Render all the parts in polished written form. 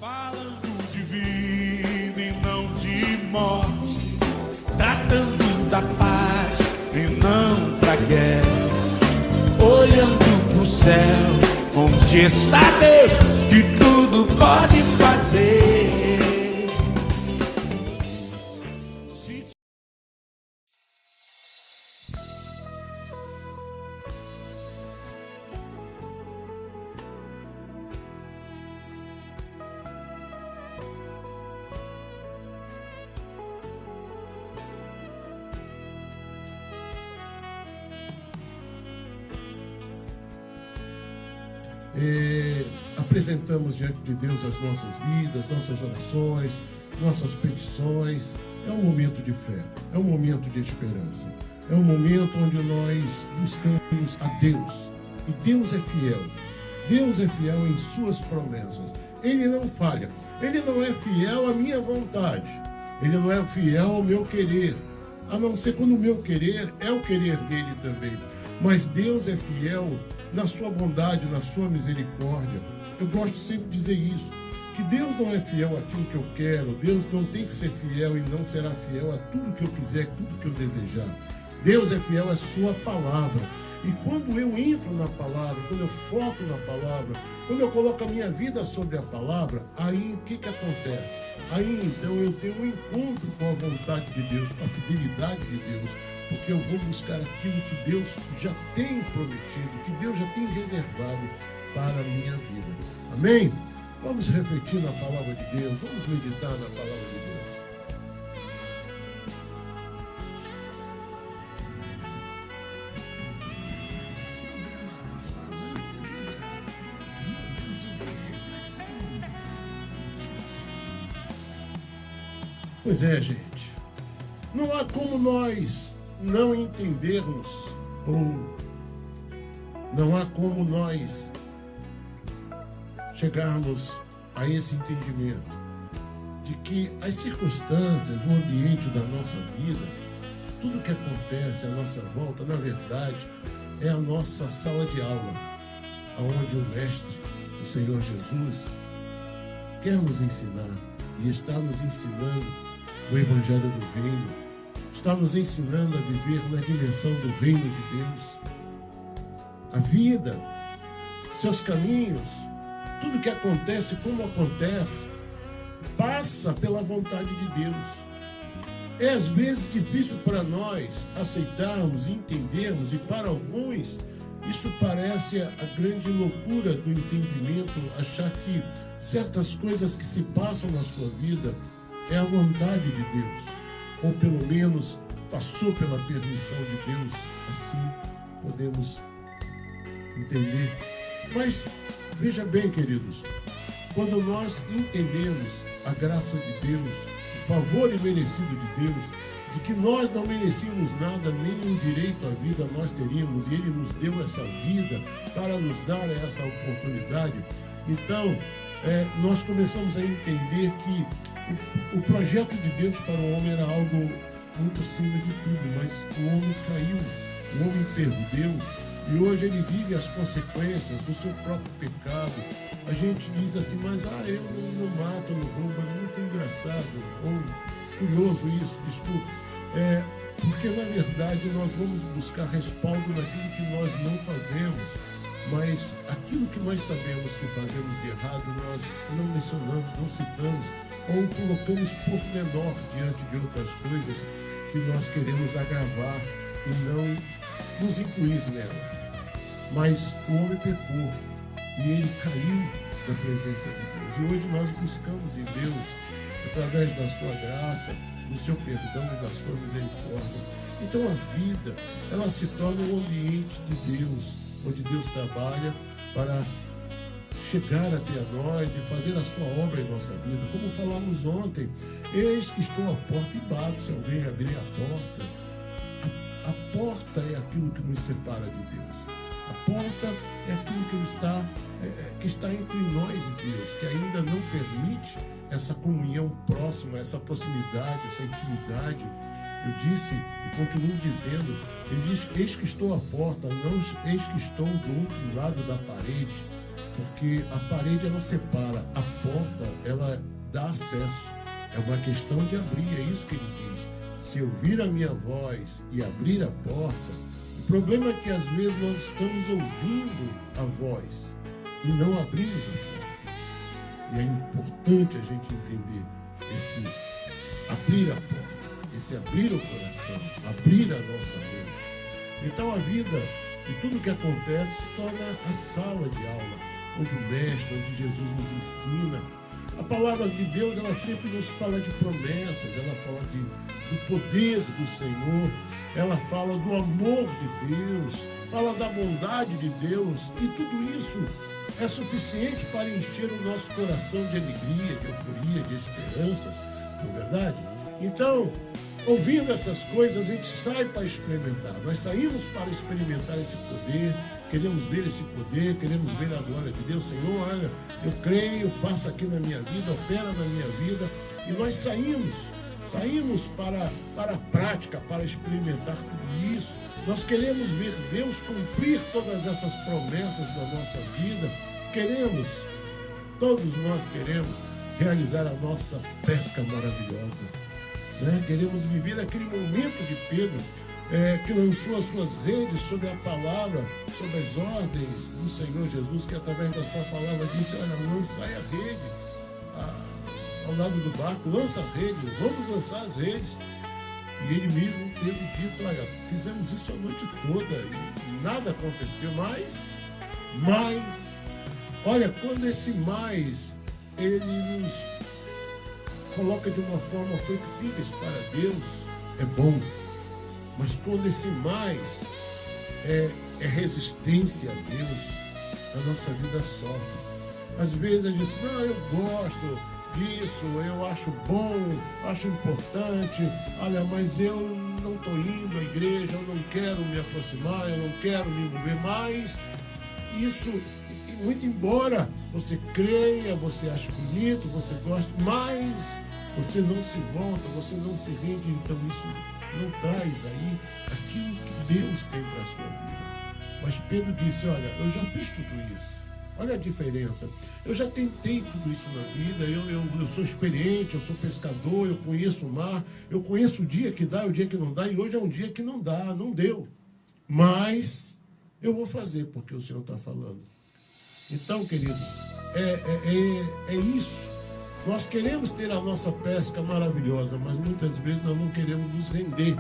Falando de vida e não de morte, tratando da paz e não da guerra, olhando pro céu, onde está Deus, que tudo pode fazer. Apresentamos diante de Deus as nossas vidas, nossas orações, nossas petições. É um momento de fé, é um momento de esperança, é um momento onde nós buscamos a Deus. E Deus é fiel. Deus é fiel em suas promessas. Ele não falha. Ele não é fiel à minha vontade. Ele não é fiel ao meu querer. A não ser quando o meu querer é o querer dele também. Mas Deus é fiel na sua bondade, na sua misericórdia. Eu gosto sempre de dizer isso, que Deus não é fiel àquilo que eu quero. Deus não tem que ser fiel e não será fiel a tudo que eu quiser, tudo que eu desejar. Deus é fiel à sua palavra. E quando eu entro na palavra, quando eu foco na palavra, quando eu coloco a minha vida sobre a palavra, aí o que acontece? Aí então eu tenho um encontro com a vontade de Deus, com a fidelidade de Deus, porque eu vou buscar aquilo que Deus já tem prometido, que Deus já tem reservado para a minha vida. Amém? Vamos refletir na palavra de Deus, vamos meditar na palavra de Deus. Pois é, gente, não há como nós não entendermos, ou não há como nós chegarmos a esse entendimento de que as circunstâncias, o ambiente da nossa vida, tudo que acontece à nossa volta, na verdade, é a nossa sala de aula, onde o Mestre, o Senhor Jesus, quer nos ensinar e está nos ensinando o Evangelho do Reino, está nos ensinando a viver na dimensão do Reino de Deus. A vida, seus caminhos, tudo que acontece, como acontece, passa pela vontade de Deus. É às vezes difícil para nós aceitarmos, entendermos, e para alguns isso parece a grande loucura do entendimento, achar que certas coisas que se passam na sua vida é a vontade de Deus, ou pelo menos passou pela permissão de Deus. Assim podemos entender. Mas veja bem, queridos, quando nós entendemos a graça de Deus, o favor imerecido de Deus, de que nós não merecíamos nada, nenhum direito à vida nós teríamos, e Ele nos deu essa vida para nos dar essa oportunidade, então nós começamos a entender que o projeto de Deus para o homem era algo muito acima de tudo, mas o homem caiu, o homem perdeu, e hoje ele vive as consequências do seu próprio pecado. A gente diz assim, mas eu não mato, não roubo, é muito engraçado, ou curioso isso, desculpa. Porque na verdade nós vamos buscar respaldo naquilo que nós não fazemos, mas aquilo que nós sabemos que fazemos de errado, nós não mencionamos, não citamos, ou colocamos por menor diante de outras coisas que nós queremos agravar e não nos incluir nelas. Mas o homem pecou e ele caiu da presença de Deus. E hoje nós buscamos em Deus, através da sua graça, do seu perdão e da sua misericórdia. Então a vida, ela se torna um ambiente de Deus, onde Deus trabalha para chegar até a nós e fazer a sua obra em nossa vida. Como falamos ontem, eis que estou à porta e bato, se alguém abrir a porta. A porta é aquilo que nos separa de Deus. A porta é aquilo que está entre nós e Deus, que ainda não permite essa comunhão próxima, essa proximidade, essa intimidade. Eu disse e continuo dizendo, ele diz, eis que estou à porta, não eis que estou do outro lado da parede. porque a parede ela separa, a porta ela dá acesso. É uma questão de abrir, é isso que ele diz. Se ouvir a minha voz e abrir a porta, o problema é que às vezes nós estamos ouvindo a voz e não abrimos a porta. E é importante a gente entender esse abrir a porta, esse abrir o coração, abrir a nossa mente. Então a vida e tudo que acontece se torna a sala de aula, onde o Mestre, onde Jesus nos ensina. A palavra de Deus, ela sempre nos fala de promessas, ela fala do poder do Senhor, ela fala do amor de Deus, fala da bondade de Deus, e tudo isso é suficiente para encher o nosso coração de alegria, de euforia, de esperanças, não é verdade? Então, ouvindo essas coisas, a gente sai para experimentar. Nós saímos para experimentar esse poder, queremos ver esse poder, queremos ver a glória de Deus. Senhor, olha, eu creio, passa aqui na minha vida, opera na minha vida. E nós saímos para a prática, para experimentar tudo isso. Nós queremos ver Deus cumprir todas essas promessas na nossa vida. Todos nós queremos realizar a nossa pesca maravilhosa. Queremos viver aquele momento de Pedro, que lançou as suas redes sobre a palavra, sobre as ordens do Senhor Jesus, que através da sua palavra disse: olha, lançai a rede ao lado do barco, lança a rede, vamos lançar as redes. E ele mesmo teve dito: olha, fizemos isso a noite toda e nada aconteceu, mas, olha, quando esse mais, ele nos coloca de uma forma flexível para Deus, é bom. Mas quando esse mais é resistência a Deus, a nossa vida sofre. Às vezes a gente diz: não, eu gosto disso, eu acho bom, acho importante, olha, mas eu não estou indo à igreja, eu não quero me aproximar, eu não quero me envolver mais. Isso, muito embora você creia, você ache bonito, você goste, mas você não se volta, você não se rende, então isso não traz aí aquilo que Deus tem para a sua vida. Mas Pedro disse: olha, eu já fiz tudo isso. Olha a diferença. Eu já tentei tudo isso na vida, eu sou experiente, eu sou pescador, eu conheço o mar, eu conheço o dia que dá e o dia que não dá, e hoje é um dia que não dá, não deu. Mas eu vou fazer porque o Senhor está falando. Então, queridos, é isso. Nós queremos ter a nossa pesca maravilhosa, mas muitas vezes nós não queremos nos render.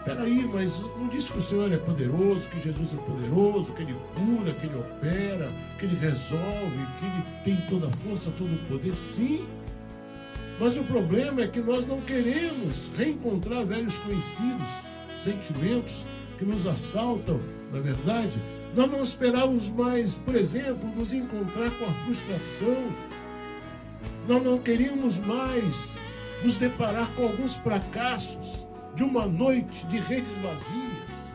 Peraí, mas não diz que o Senhor é poderoso, que Jesus é poderoso, que Ele cura, que Ele opera, que Ele resolve, que Ele tem toda a força, todo o poder? Sim, mas o problema é que nós não queremos reencontrar velhos conhecidos, sentimentos que nos assaltam, na verdade. Nós não esperávamos mais, por exemplo, nos encontrar com a frustração. Nós não queríamos mais nos deparar com alguns fracassos de uma noite de redes vazias.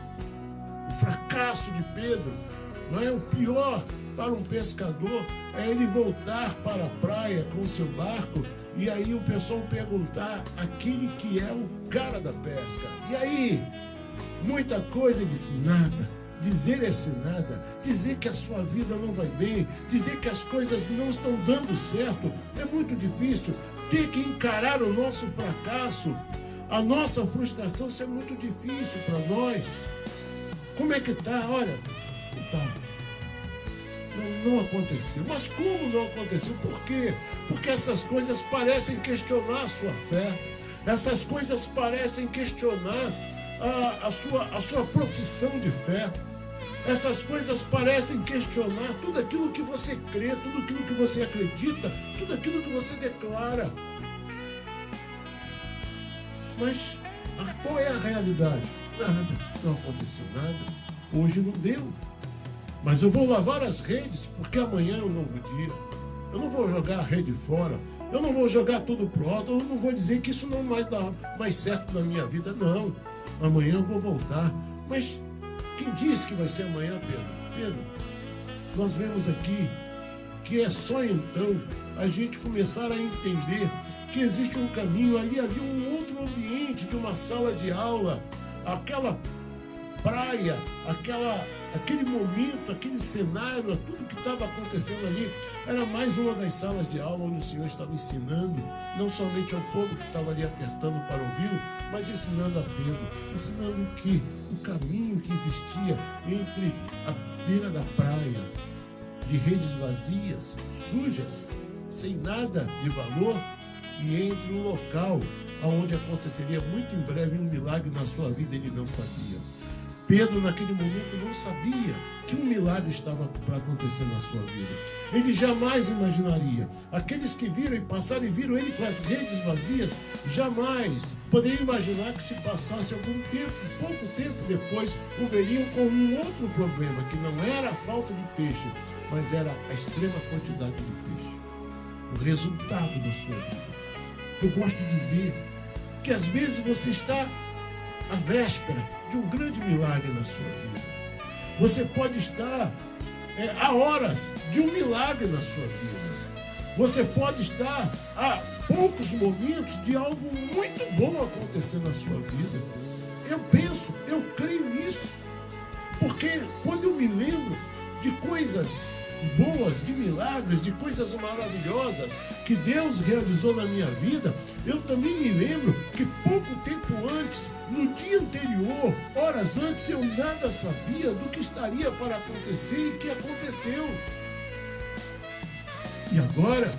O fracasso de Pedro, não é? O pior para um pescador é ele voltar para a praia com o seu barco e aí o pessoal perguntar aquele que é o cara da pesca. E aí, muita coisa, ele disse: nada. Dizer esse nada, dizer que a sua vida não vai bem, dizer que as coisas não estão dando certo, é muito difícil. Ter que encarar o nosso fracasso, a nossa frustração, isso é muito difícil para nós. Como é que está? Olha, não está. Não aconteceu. Mas como não aconteceu? Por quê? Porque essas coisas parecem questionar a sua fé. Essas coisas parecem questionar a sua profissão de fé. Essas coisas parecem questionar tudo aquilo que você crê, tudo aquilo que você acredita, tudo aquilo que você declara. Mas qual é a realidade? Nada, não aconteceu nada. Hoje não deu. Mas eu vou lavar as redes porque amanhã é um novo dia. Eu não vou jogar a rede fora. Eu não vou jogar tudo pro alto. Eu não vou dizer que isso não vai dar mais certo na minha vida. Não. Amanhã eu vou voltar. Mas quem disse que vai ser amanhã, Pedro? Pedro, nós vemos aqui que é só então a gente começar a entender que existe um caminho. Ali havia um outro ambiente de uma sala de aula. Aquela praia, aquela aquele momento, aquele cenário, tudo que estava acontecendo ali, era mais uma das salas de aula onde o Senhor estava ensinando, não somente ao povo que estava ali apertando para ouvir, mas ensinando a Pedro, ensinando o que? O caminho que existia entre a beira da praia, de redes vazias, sujas, sem nada de valor, e entre um local onde aconteceria muito em breve um milagre na sua vida, ele não sabia. Pedro, naquele momento, não sabia que um milagre estava para acontecer na sua vida. Ele jamais imaginaria. Aqueles que viram e passaram e viram ele com as redes vazias, jamais poderiam imaginar que se passasse algum tempo, pouco tempo depois, o veriam com um outro problema, que não era a falta de peixe, mas era a extrema quantidade de peixe. O resultado da sua vida. Eu gosto de dizer que às vezes você está à véspera de um grande milagre na sua vida. Você pode estar a horas de um milagre na sua vida. Você pode estar a poucos momentos de algo muito bom acontecer na sua vida. Eu creio nisso. Porque quando eu me lembro de coisas boas, de milagres, de coisas maravilhosas que Deus realizou na minha vida, eu também me lembro que pouco tempo antes, no dia anterior, horas antes, eu nada sabia do que estaria para acontecer e que aconteceu. E agora,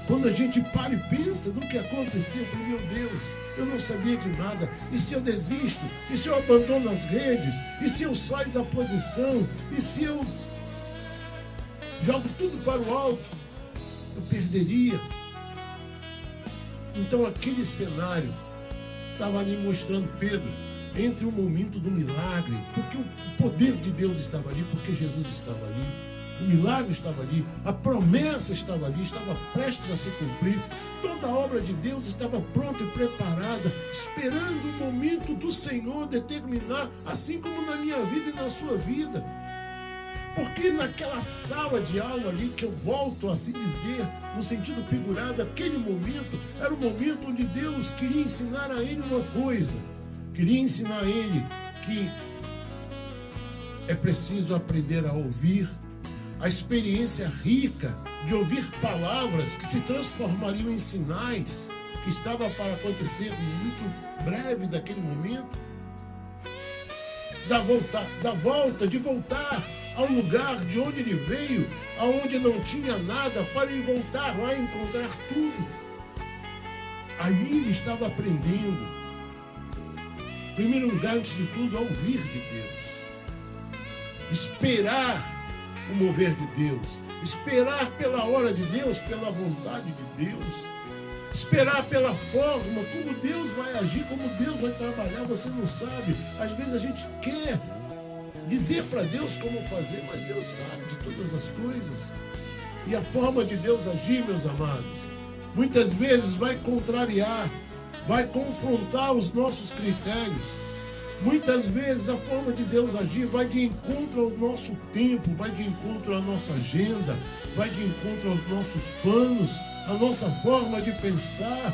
quando a gente para e pensa no que aconteceu, eu falo, meu Deus, eu não sabia de nada. E se eu desisto? E se eu abandono as redes? E se eu saio da posição? E se eu jogo tudo para o alto? Eu perderia. Então aquele cenário estava ali mostrando Pedro entre o momento do milagre, porque o poder de Deus estava ali, porque Jesus estava ali. O milagre estava ali, a promessa estava ali, estava prestes a se cumprir. Toda a obra de Deus estava pronta e preparada, esperando o momento do Senhor determinar, assim como na minha vida e na sua vida. Porque naquela sala de aula ali, que eu volto a se dizer, no sentido figurado, aquele momento era o momento onde Deus queria ensinar a ele uma coisa. Queria ensinar a ele que é preciso aprender a ouvir, a experiência rica de ouvir palavras que se transformariam em sinais, que estava para acontecer muito breve daquele momento, de voltar ao lugar de onde ele veio, aonde não tinha nada, para ele voltar lá e encontrar tudo. Ali ele estava aprendendo, em primeiro lugar, antes de tudo, a ouvir de Deus, esperar o mover de Deus, esperar pela hora de Deus, pela vontade de Deus, esperar pela forma como Deus vai agir, como Deus vai trabalhar. Você não sabe, às vezes a gente quer dizer para Deus como fazer, mas Deus sabe de todas as coisas. E a forma de Deus agir, meus amados, muitas vezes vai contrariar, vai confrontar os nossos critérios. Muitas vezes a forma de Deus agir vai de encontro ao nosso tempo, vai de encontro à nossa agenda, vai de encontro aos nossos planos, à nossa forma de pensar.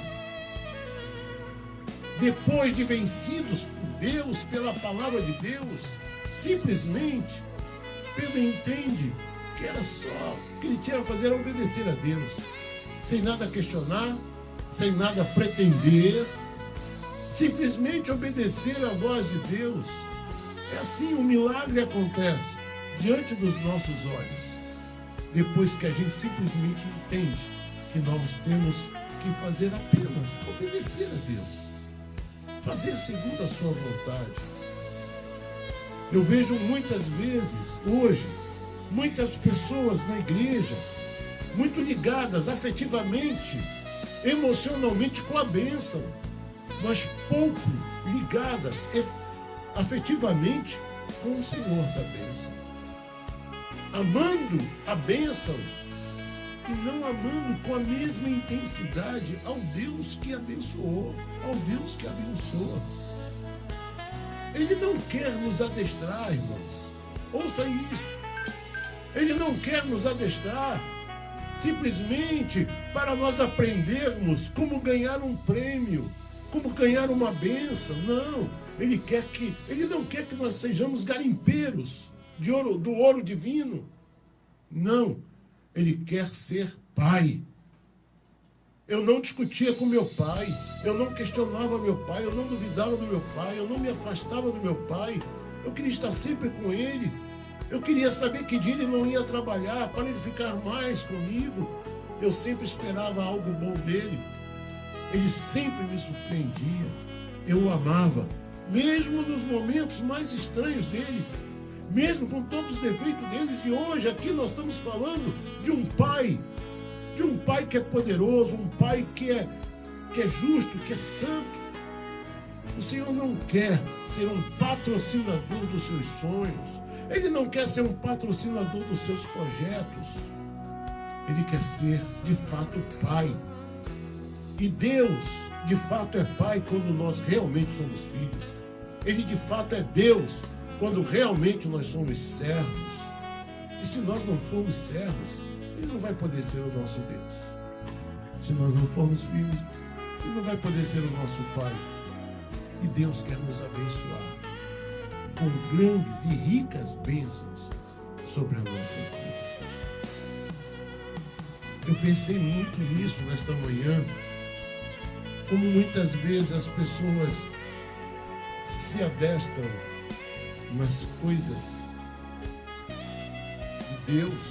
Depois de vencidos por Deus, pela palavra de Deus, simplesmente Pedro entende que era só, que ele tinha a fazer era obedecer a Deus, sem nada questionar, sem nada pretender, simplesmente obedecer à voz de Deus. É assim, o milagre acontece diante dos nossos olhos, depois que a gente simplesmente entende que nós temos que fazer apenas obedecer a Deus, fazer segundo a sua vontade. Eu vejo muitas vezes, hoje, muitas pessoas na igreja, muito ligadas afetivamente, emocionalmente com a bênção, mas pouco ligadas afetivamente com o Senhor da bênção. Amando a bênção e não amando com a mesma intensidade ao Deus que abençoou, ao Deus que abençoa. Ele não quer nos adestrar, irmãos. Ouça isso. Ele não quer nos adestrar simplesmente para nós aprendermos como ganhar um prêmio, como ganhar uma bênção. Não. Ele não quer que nós sejamos garimpeiros do ouro divino. Não, Ele quer ser pai. Eu não discutia com meu pai, eu não questionava meu pai, eu não duvidava do meu pai, eu não me afastava do meu pai. Eu queria estar sempre com ele. Eu queria saber que dia ele não ia trabalhar para ele ficar mais comigo. Eu sempre esperava algo bom dele. Ele sempre me surpreendia. Eu o amava, mesmo nos momentos mais estranhos dele, mesmo com todos os defeitos deles. E hoje aqui nós estamos falando de um pai que é poderoso, um pai que é justo, que é santo. O Senhor não quer ser um patrocinador dos seus sonhos. Ele não quer ser um patrocinador dos seus projetos. Ele quer ser, de fato, pai. E Deus, de fato, é pai quando nós realmente somos filhos. Ele, de fato, é Deus quando realmente nós somos servos. E se nós não formos servos, Ele não vai poder ser o nosso Deus. Se nós não formos filhos, Ele não vai poder ser o nosso pai. E Deus quer nos abençoar com grandes e ricas bênçãos sobre a nossa vida. Eu pensei muito nisso nesta manhã, como muitas vezes as pessoas se adestram nas coisas de Deus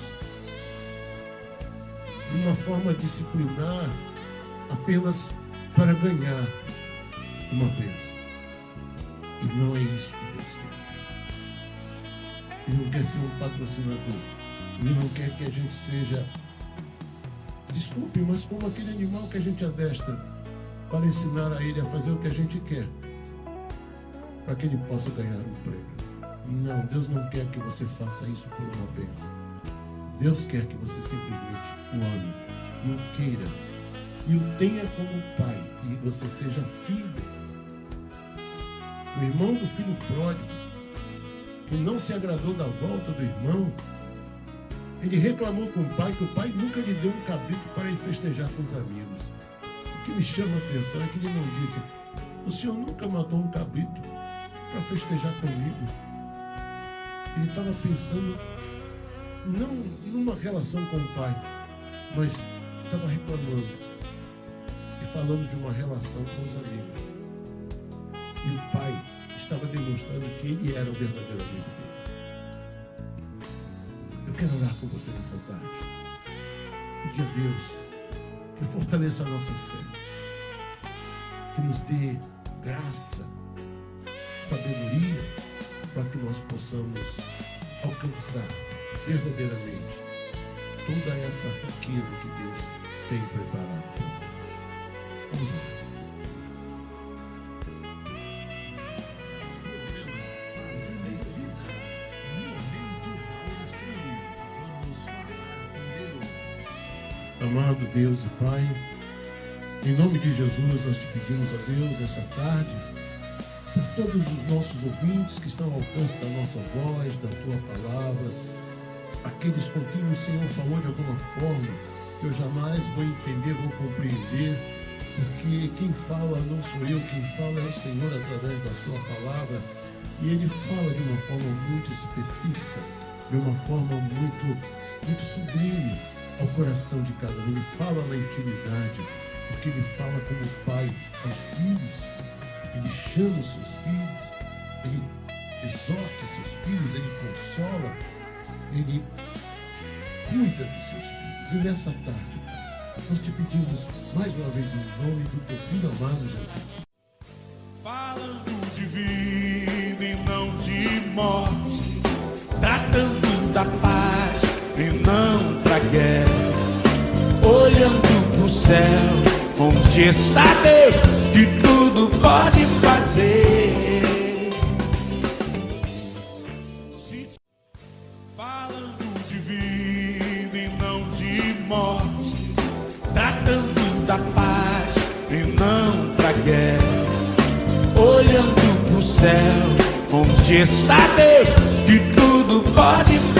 de uma forma disciplinar apenas para ganhar uma bênção. E não é isso que Deus quer. Ele não quer ser um patrocinador. Ele não quer que a gente seja, desculpe, mas como aquele animal que a gente adestra para ensinar a ele a fazer o que a gente quer, para que ele possa ganhar um prêmio. Não, Deus não quer que você faça isso por uma bênção. Deus quer que você simplesmente o ame e o queira e o tenha como pai e você seja filho. O irmão do filho pródigo, que não se agradou da volta do irmão, ele reclamou com o pai que o pai nunca lhe deu um cabrito para ir festejar com os amigos. O que me chama a atenção é que ele não disse: o senhor nunca matou um cabrito para festejar comigo. Ele estava pensando não numa relação com o pai, mas estava reclamando e falando de uma relação com os amigos. E o pai estava demonstrando que ele era o verdadeiro amigo dele. Eu quero orar com você nessa tarde. Pedir a Deus que fortaleça a nossa fé, que nos dê graça, sabedoria, para que nós possamos alcançar verdadeiramente toda essa riqueza que Deus tem preparado para nós. Vamos lá. Amado Deus e Pai, em nome de Jesus nós te pedimos a Deus essa tarde, por todos os nossos ouvintes que estão ao alcance da nossa voz, da tua palavra, aqueles com quem o Senhor falou de alguma forma, que eu jamais vou entender, vou compreender, porque quem fala não sou eu, quem fala é o Senhor através da sua palavra, e Ele fala de uma forma muito específica, de uma forma muito sublime ao coração de cada um. Ele fala na intimidade, porque Ele fala como pai aos filhos. Ele chama os seus filhos, Ele exorta os seus filhos, Ele consola, Ele cuida dos seus filhos. E nessa tarde, nós te pedimos mais uma vez em nome do teu Filho amado Jesus. Falando de vida e não de morte, tratando da paz e não da guerra, olhando pro céu, onde está Deus, que tudo pode fazer. Falando de vida e não de morte, tratando da paz e não da guerra, olhando pro céu, onde está Deus, que tudo pode fazer.